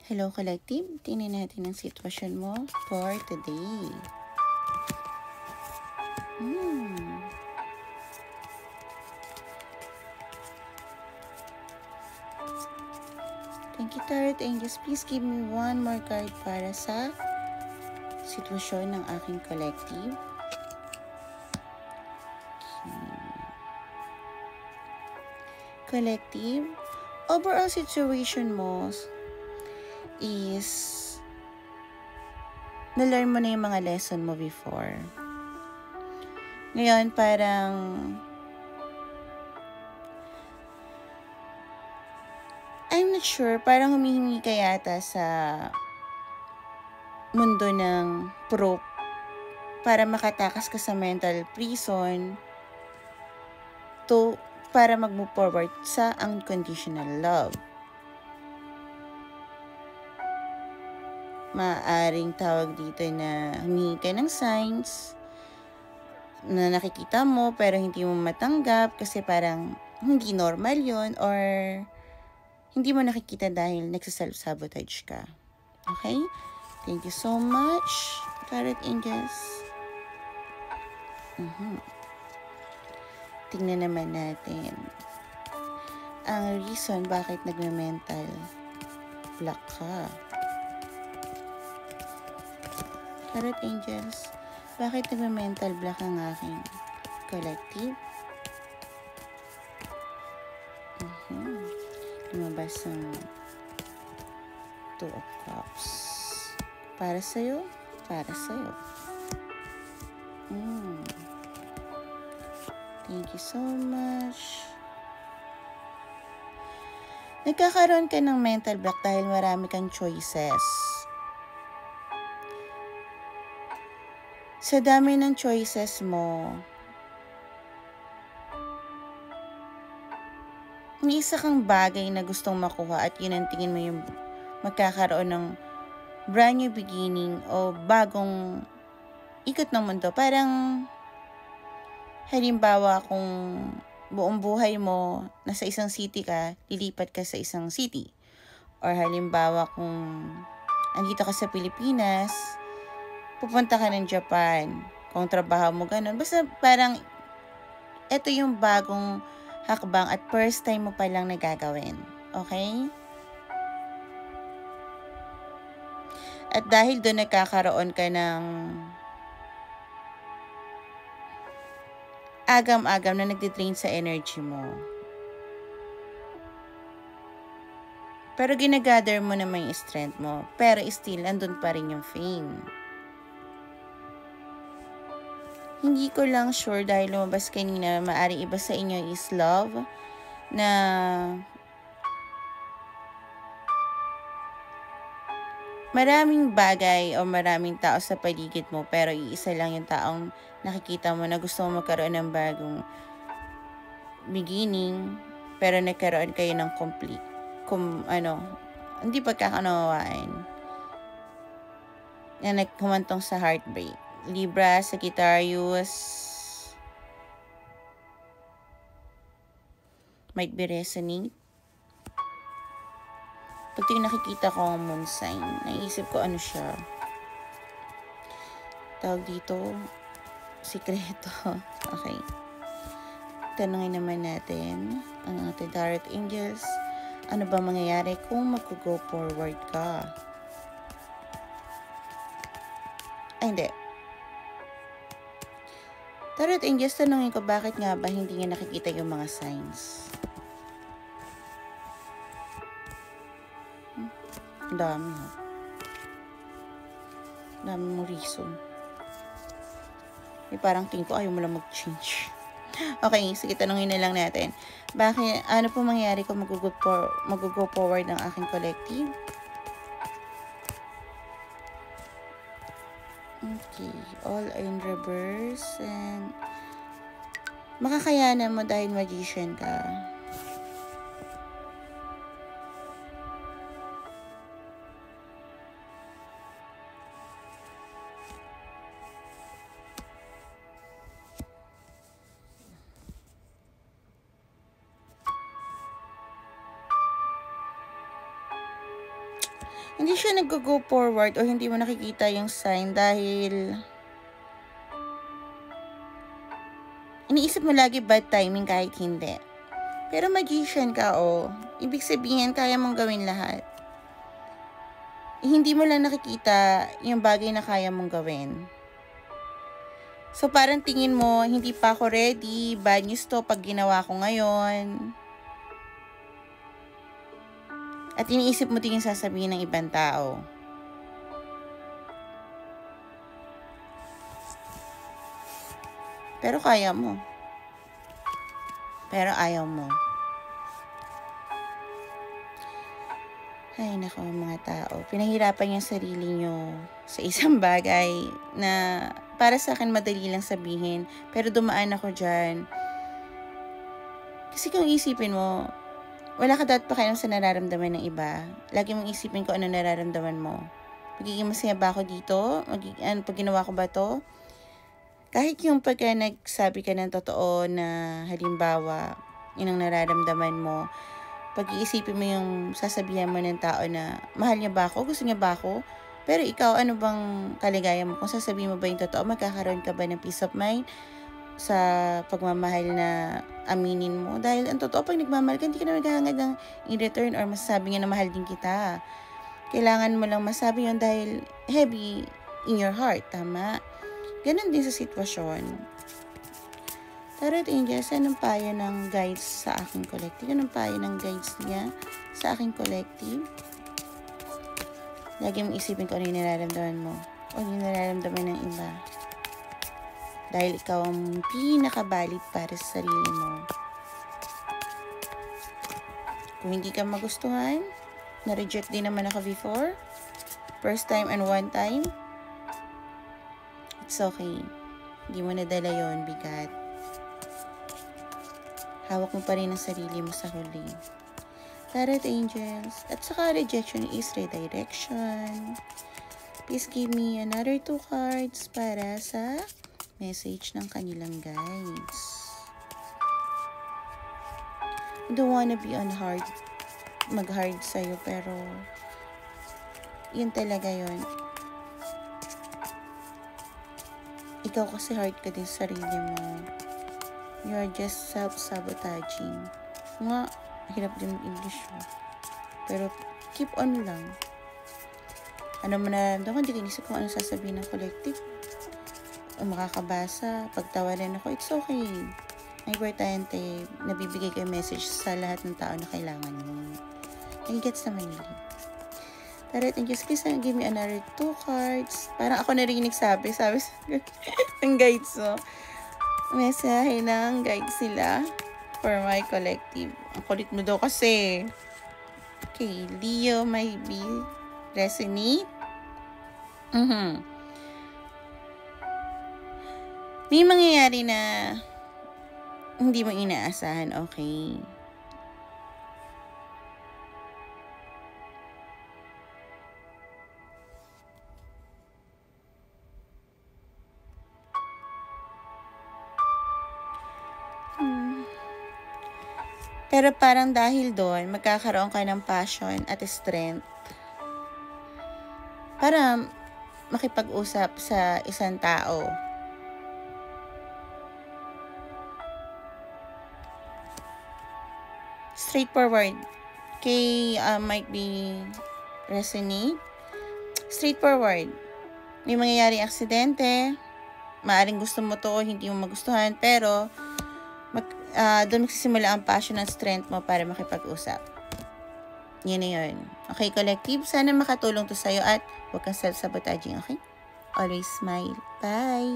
Hello Collective, tingnan natin ang sitwasyon mo for today. Thank you Tarot Angels. Please give me one more card para sa sitwasyon ng aking collective. Collective, overall situation mo is na-learn mo na yung mga lesson mo before. Ngayon, parang I'm not sure, parang humihingi ka yata sa mundo ng proof para makatakas ka sa mental prison para mag-move forward sa unconditional love. Maaring tawag dito na humingi ka ng signs na nakikita mo pero hindi mo matanggap kasi parang hindi normal yon, or hindi mo nakikita dahil nagsa-self-sabotage ka. Okay? Thank you so much, Tarot Angels. Tingnan naman natin ang reason bakit nagme-mental block ka. Tarot Angels, bakit nagme-mental block ang aking collective? Lumabas ang Two of Cups. Para sa'yo, para sa'yo. Thank you so much. Nagkakaroon ka ng mental block dahil marami kang choices. Sa dami ng choices mo, may isa kang bagay na gustong makuha at yun ang tingin mo yung magkakaroon ng brand new beginning o bagong ikot ng mundo. Parang halimbawa kung buong buhay mo nasa isang city ka, lilipat ka sa isang city. Or halimbawa kung andito ka sa Pilipinas, pupunta ka ng Japan. Kung trabaho mo ganun. Basta parang ito yung bagong hakbang at first time mo palang nagagawin. Okay? At dahil doon nagkakaroon ka ng agam-agam na nagtitrain sa energy mo. Pero ginagather mo naman yung strength mo. Pero still, andun pa rin yung fame. Hindi ko lang sure dahil lumabas kanina, maaaring iba sa inyo is love na maraming bagay o maraming tao sa paligid mo pero iisa lang yung taong nakikita mo na gusto mo magkaroon ng bagong beginning pero nagkaroon kayo ng complete hindi pagkakaunawaan na nagkumantong sa heartbreak. Libra, Sagittarius might be resonate. Pag nakikita ko ang moon sign, naisip ko ano siya. Tawag dito, sikreto. Okay. Tanungin naman natin ang ating Tarot Angels. Ano ba mangyayari kung mag-go forward ka? Ay, hindi. Tarot Angels, tanungin ko bakit nga ba hindi nga nakikita yung mga signs? Dami ha. Dami mong reason. Parang tingin ko ayaw mo lang mag-change. Okay, sige, tanungin na lang natin. Bakit, ano po mangyayari kung mag-go forward ng aking collective? Okay, all in reverse and makakayanan mo dahil magician ka. Hindi siya nag-go forward o hindi mo nakikita yung sign dahil iniisip mo lagi bad timing kahit hindi. Pero magician ka, ibig sabihin kaya mong gawin lahat. Hindi mo lang nakikita yung bagay na kaya mong gawin. So parang tingin mo, hindi pa ako ready, bad news to pag ginawa ko ngayon. At iniisip mo din yung sasabihin ng ibang tao. Pero kaya mo. Pero ayaw mo. Ay, nako mga tao. Pinahirapan yung sarili nyo sa isang bagay na para sa akin madali lang sabihin. Pero dumaan ako dyan. Kasi kung isipin mo, wala ka dapat pakialam sa nararamdaman ng iba. Lagi mong isipin kung ano nararamdaman mo. Magiging masaya ba ako dito? Pag ginawa ko ba to? Kahit yung pagka nagsabi ka ng totoo na halimbawa, yun ang nararamdaman mo, pag-iisipin mo yung sasabihan mo ng tao na mahal niya ba ako? Gusto niya ba ako? Pero ikaw, ano bang kaligayan mo? Kung sasabihin mo ba yung totoo, magkakaroon ka ba ng peace of mind sa pagmamahal na aminin mo? Dahil ang totoo, pag nagmamahal ka, hindi ka na maghahangad ng in return or masasabi niya na mahal din kita. Kailangan mo lang masabi yun dahil heavy in your heart, tama? Ganon din sa sitwasyon. Tarot Angels, anong payo ng guides sa aking collective? Anong payo ng guides niya sa aking collective? Lagi mong isipin kung ano yung nararamdaman mo o yung nararamdaman ng iba. Dahil ikaw ang pinakabalit para sa sarili mo. Kung hindi ka magustuhan, na-reject din naman ako before. First time and one time. It's okay. Hindi mo nadala yon, bigat. Hawak mo pa rin ang sarili mo sa huli. Tarot Angels. At saka rejection is redirection. Please give me another 2 cards para sa message ng kanilang guides. I don't wanna be mag-hard sa'yo, pero yun talaga yun. Ikaw kasi hard ka din sa sarili mo. You are just self-sabotaging. Nga, hirap din mag-English mo. Pero, keep on lang. Ano mo nararamdaman, hindi ka inisip kung ano sasabihin ng collective. O makakabasa, pagtawarin ako, it's okay. Ang importante, nabibigay ko yung message sa lahat ng tao na kailangan mo. Nagigets naman yun. Tarot Angels, please give me another 2 cards. Parang ako narinig sabi ng guides mo. Mensahe ng guides sila for my collective. Ang kulit mo daw kasi. Okay, Leo maybe resonate. May mangyayari na hindi mo inaasahan, okay? Pero parang dahil doon, magkakaroon ka ng passion at strength para makipag-usap sa isang tao. Straightforward. Might be resonate. Straightforward. May mangyayaring aksidente. Maaring gusto mo to, hindi mo magustuhan. Pero, doon magsisimula ang passion at strength mo para makipag-usap. Yun na yun. Okay, collective. Sana makatulong to sa'yo at huwag kang self-sabotaging, okay? Always smile. Bye!